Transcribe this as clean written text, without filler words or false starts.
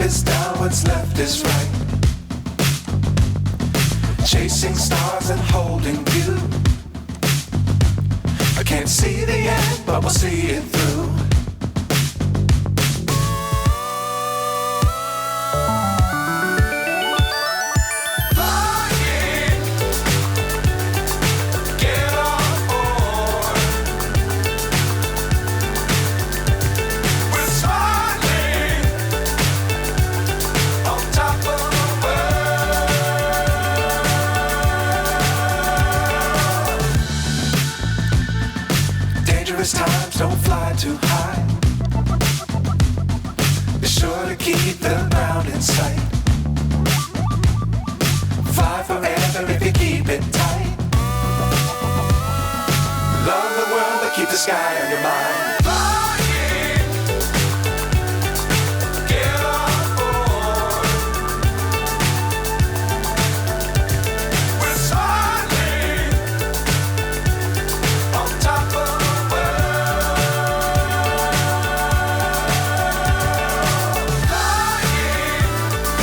is down, what's left is right. Chasing stars and holding you. I can't see the end, but we'll see it through. Times don't fly too high. Be sure to keep the ground in sight. Fly forever if you keep it tight. Love the world, but keep the sky on your mind.